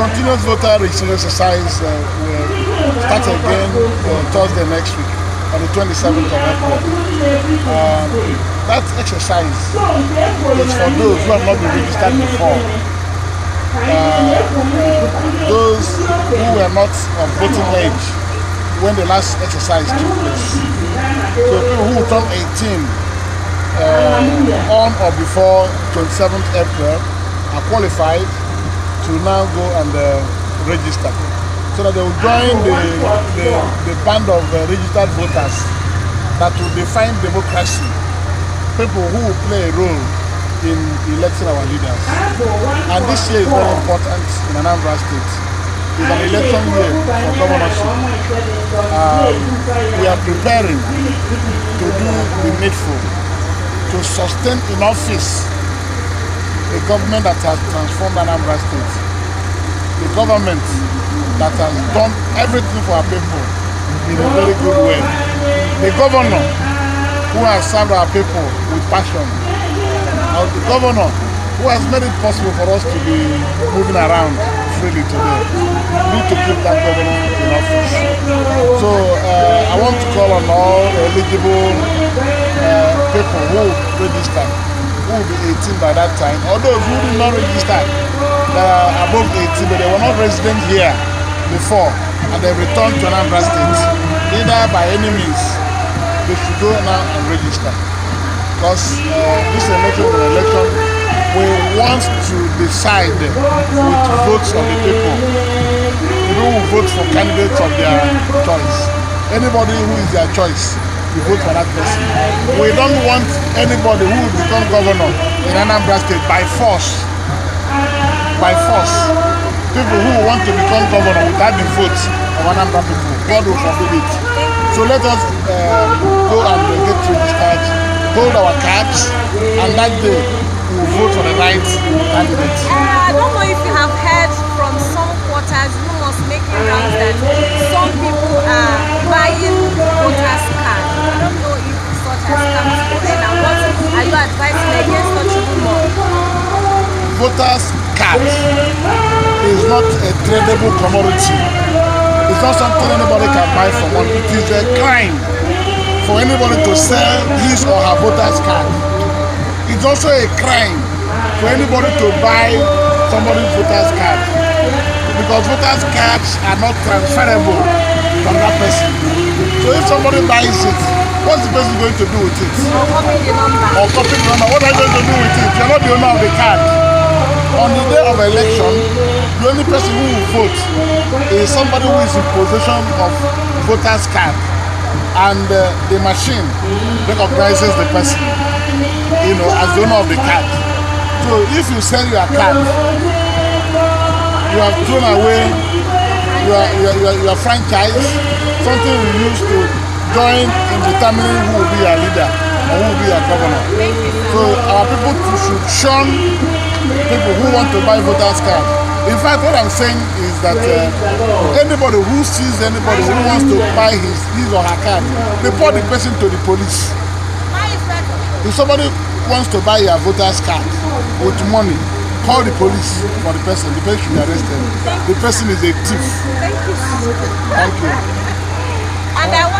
continuous voter registration exercise will start again Thursday next week, on the 27th of April. That exercise is for those who have not been registered before. Those who were not of voting age when the last exercise took place. So people who turn 18 on or before 27th April are qualified to now go and register, so that they will join the band of registered voters that will define democracy, people who will play a role in electing our leaders. And this year is very important in Anambra State. It's an election year for governorship. We are preparing to do the needful to sustain in office a government that has transformed Anambra State, the government that has done everything for our people in a very good way, the governor who has served our people with passion, and the governor who has made it possible for us to be moving around freely today. We need to keep that governor in office. So I want to call on all eligible people who register, who will be 18 by that time, or those who did not register, that are above 18 but they were not resident here before and they returned to Anambra State, either by any means, they should go now and register. Because this election is an election we want to decide with votes of the people. People who vote for candidates of their choice. Anybody who is their choice, we vote for that person. We don't want anybody who will become governor in Anambra State by force. By force. People who want to become governor without the votes of Anambra people. God will forbid it. So let us go and get registered, hold our cards, and that day we will vote for the right candidate. I don't know if you have heard from some quarters, rumors making rounds that some people are buying voters' cards. I don't know if such has come to an end, and what are you advising against such rumors? Voters' cards is not a tradable commodity. It's not something anybody can buy for money. It is a crime for anybody to sell his or her voter's card. It's also a crime for anybody to buy somebody's voter's card, because voter's cards are not transferable from that person. So if somebody buys it, what's the person going to do with it? Or copy the number. Or copy the number. What are you going to do with it? You're not the owner of the card. On the day of election, the only person who will vote is somebody who is in possession of voter's card, and the machine recognizes the person, as the owner of the card. So if you sell your card, you have thrown away your franchise, something we use to join in determining who will be our leader or who will be our governor. So our people should shun people who want to buy voters' card. In fact, what I'm saying is that anybody who sees anybody who wants to buy his or her card, report the person to the police. If somebody wants to buy your voter's card with money, call the police for the person. The person should be arrested. The person is a thief. Thank you. Thank you. And I want